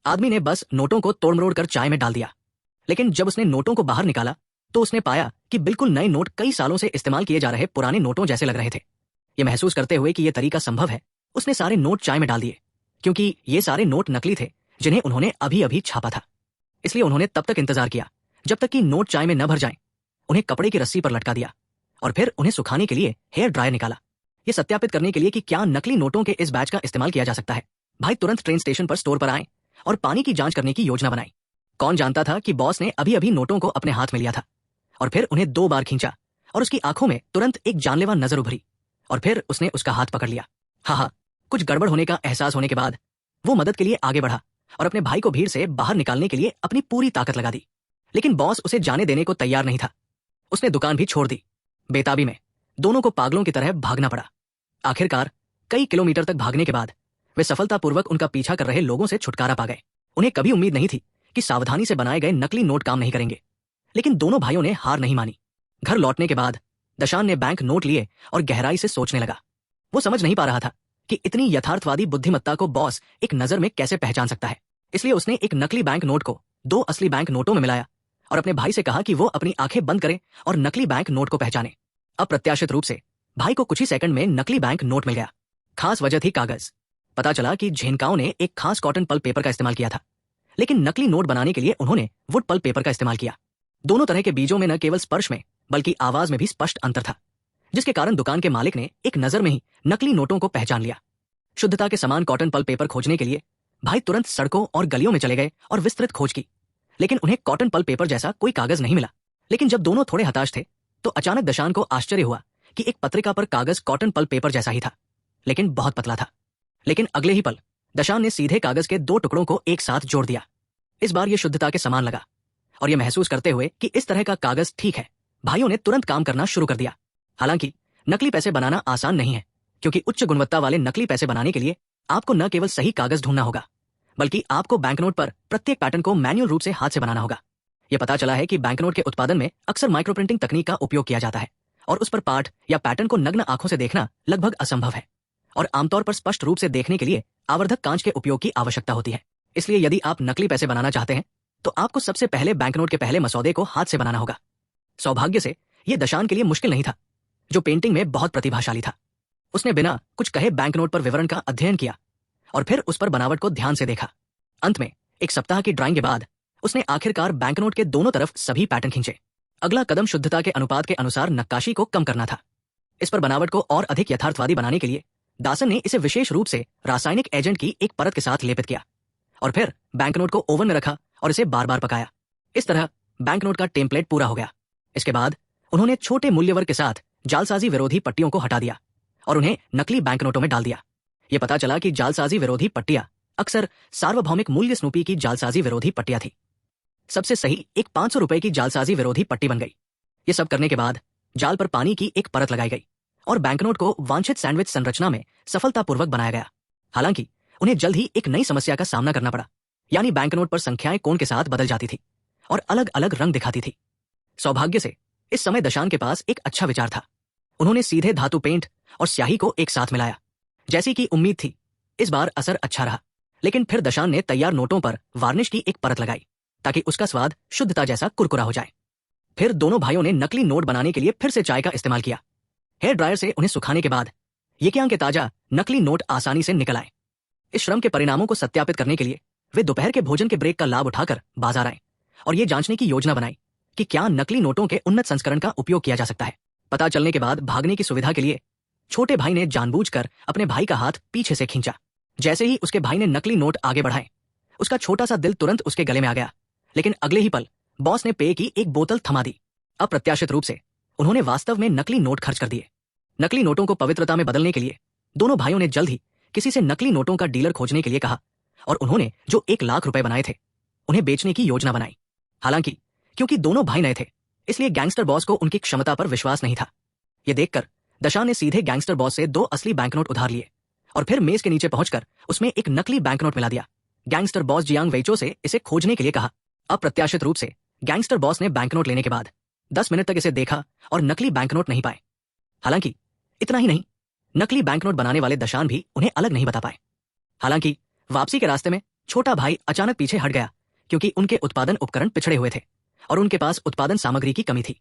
आदमी ने बस नोटों को तोड़-मरोड़ कर चाय में डाल दिया। लेकिन जब उसने नोटों को बाहर निकाला तो उसने पाया कि बिल्कुल नए नोट कई सालों से इस्तेमाल किए जा रहे पुराने नोटों जैसे लग रहे थे। ये महसूस करते हुए कि यह तरीका संभव है, उसने सारे नोट चाय में डाल दिए, क्योंकि ये सारे नोट नकली थे जिन्हें उन्होंने अभी अभी छापा था। इसलिए उन्होंने तब तक इंतजार किया जब तक कि नोट चाय में न भर जाएं। उन्हें कपड़े की रस्सी पर लटका दिया और फिर उन्हें सुखाने के लिए हेयर ड्रायर निकाला। ये सत्यापित करने के लिए कि क्या नकली नोटों के इस बैच का इस्तेमाल किया जा सकता है, भाई तुरंत ट्रेन स्टेशन पर स्टोर पर आए और पानी की जांच करने की योजना बनाई। कौन जानता था कि बॉस ने अभी अभी नोटों को अपने हाथ में लिया था और फिर उन्हें 2 बार खींचा और उसकी आंखों में तुरंत एक जानलेवा नजर उभरी और फिर उसने उसका हाथ पकड़ लिया। हाँ, कुछ गड़बड़ होने का एहसास होने के बाद वो मदद के लिए आगे बढ़ा और अपने भाई को भीड़ से बाहर निकालने के लिए अपनी पूरी ताकत लगा दी। लेकिन बॉस उसे जाने देने को तैयार नहीं था। उसने दुकान भी छोड़ दी। बेताबी में दोनों को पागलों की तरह भागना पड़ा। आखिरकार कई किलोमीटर तक भागने के बाद वे सफलतापूर्वक उनका पीछा कर रहे लोगों से छुटकारा पा गए। उन्हें कभी उम्मीद नहीं थी कि सावधानी से बनाए गए नकली नोट काम नहीं करेंगे, लेकिन दोनों भाइयों ने हार नहीं मानी। घर लौटने के बाद दशान ने बैंक नोट लिए और गहराई से सोचने लगा। वो समझ नहीं पा रहा था कि इतनी यथार्थवादी बुद्धिमत्ता को बॉस एक नजर में कैसे पहचान सकता है। इसलिए उसने एक नकली बैंक नोट को 2 असली बैंक नोटों में मिलाया और अपने भाई से कहा कि वो अपनी आंखें बंद करे और नकली बैंक नोट को पहचाने। अप्रत्याशित रूप से भाई को कुछ ही सेकंड में नकली बैंक नोट मिल गया। खास वजह थी कागज। पता चला कि झेनकाओं ने एक खास कॉटन पल्प पेपर का इस्तेमाल किया था, लेकिन नकली नोट बनाने के लिए उन्होंने वुड पल्प पेपर का इस्तेमाल किया। दोनों तरह के बीजों में न केवल स्पर्श में बल्कि आवाज में भी स्पष्ट अंतर था, जिसके कारण दुकान के मालिक ने एक नजर में ही नकली नोटों को पहचान लिया। शुद्धता के समान कॉटन पल्प पेपर खोजने के लिए भाई तुरंत सड़कों और गलियों में चले गए और विस्तृत खोज की, लेकिन उन्हें कॉटन पल्प पेपर जैसा कोई कागज नहीं मिला। लेकिन जब दोनों थोड़े हताश थे तो अचानक दशान को आश्चर्य हुआ कि एक पत्रिका पर कागज कॉटन पल्प पेपर जैसा ही था, लेकिन बहुत पतला था। लेकिन अगले ही पल दशान ने सीधे कागज के 2 टुकड़ों को एक साथ जोड़ दिया। इस बार यह शुद्धता के समान लगा और यह महसूस करते हुए कि इस तरह का कागज ठीक है, भाइयों ने तुरंत काम करना शुरू कर दिया। हालांकि नकली पैसे बनाना आसान नहीं है, क्योंकि उच्च गुणवत्ता वाले नकली पैसे बनाने के लिए आपको न केवल सही कागज ढूंढना होगा, बल्कि आपको बैंकनोट पर प्रत्येक पैटर्न को मैन्युअल रूप से हाथ से बनाना होगा। यह पता चला है कि बैंकनोट के उत्पादन में अक्सर माइक्रोप्रिंटिंग तकनीक का उपयोग किया जाता है और उस पर पार्ट या पैटर्न को नग्न आंखों से देखना लगभग असंभव है और आमतौर पर स्पष्ट रूप से देखने के लिए आवर्धक कांच के उपयोग की आवश्यकता होती है। इसलिए यदि आप नकली पैसे बनाना चाहते हैं तो आपको सबसे पहले बैंकनोट के पहले मसौदे को हाथ से बनाना होगा। सौभाग्य से यह दशान के लिए मुश्किल नहीं था, जो पेंटिंग में बहुत प्रतिभाशाली था। उसने बिना कुछ कहे बैंकनोट पर विवरण का अध्ययन किया और फिर उस पर बनावट को ध्यान से देखा। अंत में 1 सप्ताह की ड्राइंग के बाद उसने आखिरकार बैंकनोट के दोनों तरफ सभी पैटर्न खींचे। अगला कदम शुद्धता के अनुपात के अनुसार नक्काशी को कम करना था। इस पर बनावट को और अधिक यथार्थवादी बनाने के लिए दासन ने इसे विशेष रूप से रासायनिक एजेंट की एक परत के साथ लेपित किया और फिर बैंकनोट को ओवन में रखा और इसे बार बार पकाया। इस तरह बैंकनोट का टेम्पलेट पूरा हो गया। इसके बाद उन्होंने छोटे मूल्यवर्ग के साथ जालसाजी विरोधी पट्टियों को हटा दिया और उन्हें नकली बैंकनोटों में डाल दिया। यह पता चला कि जालसाजी विरोधी पट्टियां अक्सर सार्वभौमिक मूल्य स्नूपी की जालसाजी विरोधी पट्टियां थी। सबसे सही एक 500 रुपए की जालसाजी विरोधी पट्टी बन गई। ये सब करने के बाद जाल पर पानी की एक परत लगाई गई और बैंकनोट को वांछित सैंडविच संरचना में सफलतापूर्वक बनाया गया। हालांकि उन्हें जल्द ही एक नई समस्या का सामना करना पड़ा, यानी बैंकनोट पर संख्याएं कोण के साथ बदल जाती थी और अलग अलग रंग दिखाती थी। सौभाग्य से इस समय दशान के पास एक अच्छा विचार था। उन्होंने सीधे धातु पेंट और स्याही को एक साथ मिलाया। जैसी कि उम्मीद थी, इस बार असर अच्छा रहा, लेकिन फिर दशान ने तैयार नोटों पर वार्निश की एक परत लगाई ताकि उसका स्वाद शुद्धता जैसा कुरकुरा हो जाए। फिर दोनों भाइयों ने नकली नोट बनाने के लिए फिर से चाय का इस्तेमाल किया। हेयर ड्रायर से उन्हें सुखाने के बाद यकियां के ताजा नकली नोट आसानी से निकल आए। इस श्रम के परिणामों को सत्यापित करने के लिए वे दोपहर के भोजन के ब्रेक का लाभ उठाकर बाजार आए और ये जांचने की योजना बनाई कि क्या नकली नोटों के उन्नत संस्करण का उपयोग किया जा सकता है। पता चलने के बाद भागने की सुविधा के लिए छोटे भाई ने जानबूझकर अपने भाई का हाथ पीछे से खींचा। जैसे ही उसके भाई ने नकली नोट आगे बढ़ाए, उसका छोटा सा दिल तुरंत उसके गले में आ गया। लेकिन अगले ही पल बॉस ने पेय की एक बोतल थमा दी। अप्रत्याशित रूप से उन्होंने वास्तव में नकली नोट खर्च कर दिए। नकली नोटों को पवित्रता में बदलने के लिए दोनों भाइयों ने जल्द ही किसी से नकली नोटों का डीलर खोजने के लिए कहा और उन्होंने जो 1 लाख रुपए बनाए थे उन्हें बेचने की योजना बनाई। हालांकि क्योंकि दोनों भाई नए थे, इसलिए गैंगस्टर बॉस को उनकी क्षमता पर विश्वास नहीं था। यह देखकर दशान ने सीधे गैंगस्टर बॉस से 2 असली बैंकनोट उधार लिए और फिर मेज के नीचे पहुंचकर उसमें एक नकली बैंकनोट मिला दिया। गैंगस्टर बॉस जियांग वेइचो से इसे खोजने के लिए कहा। अप्रत्याशित रूप से गैंगस्टर बॉस ने बैंकनोट लेने के बाद 10 मिनट तक इसे देखा और नकली बैंकनोट नहीं पाए। हालांकि इतना ही नहीं, नकली बैंकनोट बनाने वाले दशान भी उन्हें अलग नहीं बता पाए। हालांकि वापसी के रास्ते में छोटा भाई अचानक पीछे हट गया क्योंकि उनके उत्पादन उपकरण पिछड़े हुए थे और उनके पास उत्पादन सामग्री की कमी थी।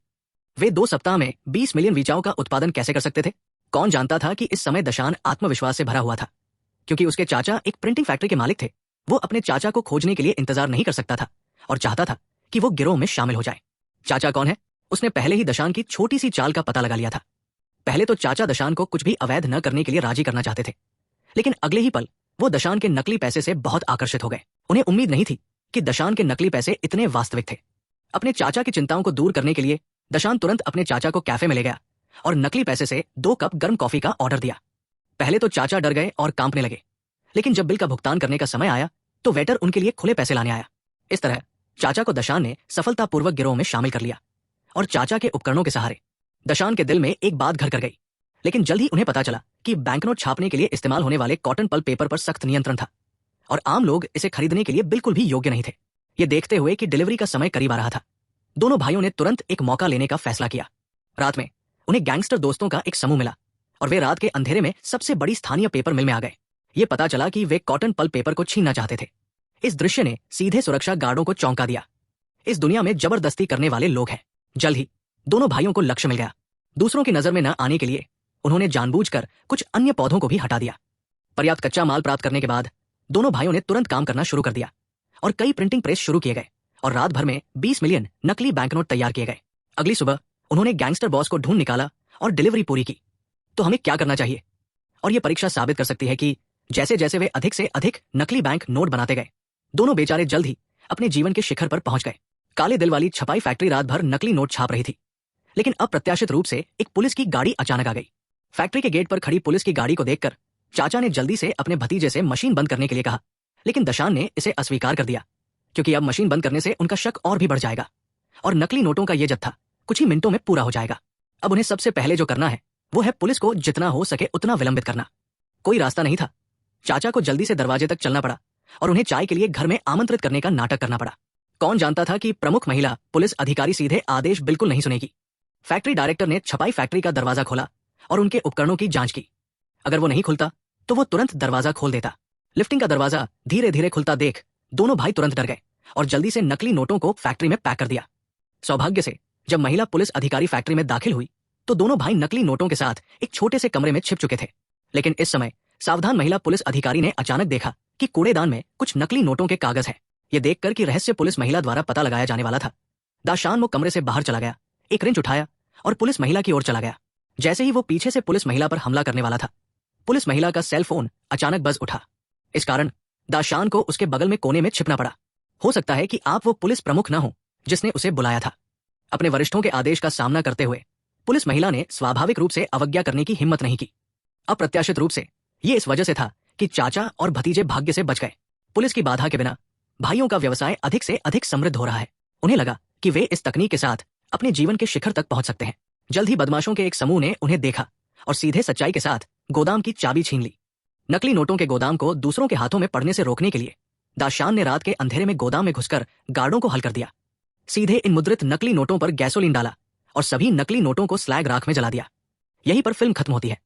वे 2 सप्ताह में 20 मिलियन वीचाओं का उत्पादन कैसे कर सकते थे? कौन जानता था कि इस समय दशान आत्मविश्वास से भरा हुआ था, क्योंकि उसके चाचा एक प्रिंटिंग फैक्ट्री के मालिक थे। वो अपने चाचा को खोजने के लिए इंतजार नहीं कर सकता था और चाहता था कि वो गिरोह में शामिल हो जाए। चाचा कौन है? उसने पहले ही दशान की छोटी सी चाल का पता लगा लिया था। पहले तो चाचा दशान को कुछ भी अवैध न करने के लिए राजी करना चाहते थे, लेकिन अगले ही पल वो दशान के नकली पैसे से बहुत आकर्षित हो गए। उन्हें उम्मीद नहीं थी कि दशान के नकली पैसे इतने वास्तविक थे। अपने चाचा की चिंताओं को दूर करने के लिए दशान तुरंत अपने चाचा को कैफे में ले गया और नकली पैसे से 2 कप गर्म कॉफी का ऑर्डर दिया। पहले तो चाचा डर गए और कांपने लगे, लेकिन जब बिल का भुगतान करने का समय आया तो वेटर उनके लिए खुले पैसे लाने आया। इस तरह चाचा को दशान ने सफलतापूर्वक गिरोह में शामिल कर लिया और चाचा के उपकरणों के सहारे दशान के दिल में एक बात घर कर गई। लेकिन जल्द ही उन्हें पता चला कि बैंकनोट छापने के लिए इस्तेमाल होने वाले कॉटन पल्प पेपर पर सख्त नियंत्रण था और आम लोग इसे खरीदने के लिए बिल्कुल भी योग्य नहीं थे। ये देखते हुए कि डिलीवरी का समय करीब आ रहा था, दोनों भाइयों ने तुरंत एक मौका लेने का फैसला किया। रात में उन्हें गैंगस्टर दोस्तों का एक समूह मिला और वे रात के अंधेरे में सबसे बड़ी स्थानीय पेपर मिल में आ गए। ये पता चला कि वे कॉटन पल्प पेपर को छीनना चाहते थे। इस दृश्य ने सीधे सुरक्षा गार्डों को चौंका दिया। इस दुनिया में जबरदस्ती करने वाले लोग हैं। जल्द ही दोनों भाइयों को लक्ष्य मिल गया। दूसरों की नजर में न आने के लिए उन्होंने जानबूझकर कुछ अन्य पौधों को भी हटा दिया। पर्याप्त कच्चा माल प्राप्त करने के बाद दोनों भाइयों ने तुरंत काम करना शुरू कर दिया और कई प्रिंटिंग प्रेस शुरू किए गए और रात भर में 20 मिलियन नकली बैंकनोट तैयार किए गए। अगली सुबह उन्होंने गैंगस्टर बॉस को ढूंढ निकाला और डिलीवरी पूरी की। तो हमें क्या करना चाहिए? और यह परीक्षा साबित कर सकती है कि जैसे जैसे वे अधिक से अधिक नकली बैंक नोट बनाते गए, दोनों बेचारे जल्द ही अपने जीवन के शिखर पर पहुंच गए। काले दिल वाली छपाई फैक्ट्री रात भर नकली नोट छाप रही थी, लेकिन अप्रत्याशित रूप से एक पुलिस की गाड़ी अचानक आ गई। फैक्ट्री के गेट पर खड़ी पुलिस की गाड़ी को देखकर चाचा ने जल्दी से अपने भतीजे से मशीन बंद करने के लिए कहा, लेकिन दशान ने इसे अस्वीकार कर दिया क्योंकि अब मशीन बंद करने से उनका शक और भी बढ़ जाएगा और नकली नोटों का यह जत्था कुछ ही मिनटों में पूरा हो जाएगा। अब उन्हें सबसे पहले जो करना है वो है पुलिस को जितना हो सके उतना विलंबित करना। कोई रास्ता नहीं था। चाचा को जल्दी से दरवाजे तक चलना पड़ा और उन्हें चाय के लिए घर में आमंत्रित करने का नाटक करना पड़ा। कौन जानता था कि प्रमुख महिला पुलिस अधिकारी सीधे आदेश बिल्कुल नहीं सुनेगी। फैक्ट्री डायरेक्टर ने छपाई फैक्ट्री का दरवाजा खोला और उनके उपकरणों की जांच की। अगर वो नहीं खुलता तो वो तुरंत दरवाजा खोल देता। लिफ्टिंग का दरवाजा धीरे धीरे खुलता देख दोनों भाई तुरंत डर गए और जल्दी से नकली नोटों को फैक्ट्री में पैक कर दिया। सौभाग्य से जब महिला पुलिस अधिकारी फैक्ट्री में दाखिल हुई तो दोनों भाई नकली नोटों के साथ एक छोटे से कमरे में छिप चुके थे। लेकिन इस समय सावधान महिला पुलिस अधिकारी ने अचानक देखा कि कूड़ेदान में कुछ नकली नोटों के कागज हैं। ये देखकर कि रहस्य पुलिस महिला द्वारा पता लगाया जाने वाला था, दाशान वो कमरे से बाहर चला गया, एक रिंच उठाया और पुलिस महिला की ओर चला गया। जैसे ही वो पीछे से पुलिस महिला पर हमला करने वाला था, पुलिस महिला का सेल फोन अचानक बज उठा। इस कारण दाशान को उसके बगल में कोने में छिपना पड़ा। हो सकता है कि आप वो पुलिस प्रमुख न हो जिसने उसे बुलाया था। अपने वरिष्ठों के आदेश का सामना करते हुए पुलिस महिला ने स्वाभाविक रूप से अवज्ञा करने की हिम्मत नहीं की। अप्रत्याशित रूप से ये इस वजह से था कि चाचा और भतीजे भाग्य से बच गए। पुलिस की बाधा के बिना भाइयों का व्यवसाय अधिक से अधिक समृद्ध हो रहा है। उन्हें लगा कि वे इस तकनीक के साथ अपने जीवन के शिखर तक पहुंच सकते हैं। जल्द ही बदमाशों के एक समूह ने उन्हें देखा और सीधे सच्चाई के साथ गोदाम की चाबी छीन ली। नकली नोटों के गोदाम को दूसरों के हाथों में पड़ने से रोकने के लिए दाशान ने रात के अंधेरे में गोदाम में घुसकर गार्डों को हल कर दिया। सीधे इन मुद्रित नकली नोटों पर गैसोलीन डाला और सभी नकली नोटों को स्लैग राख में जला दिया। यहीं पर फिल्म खत्म होती है।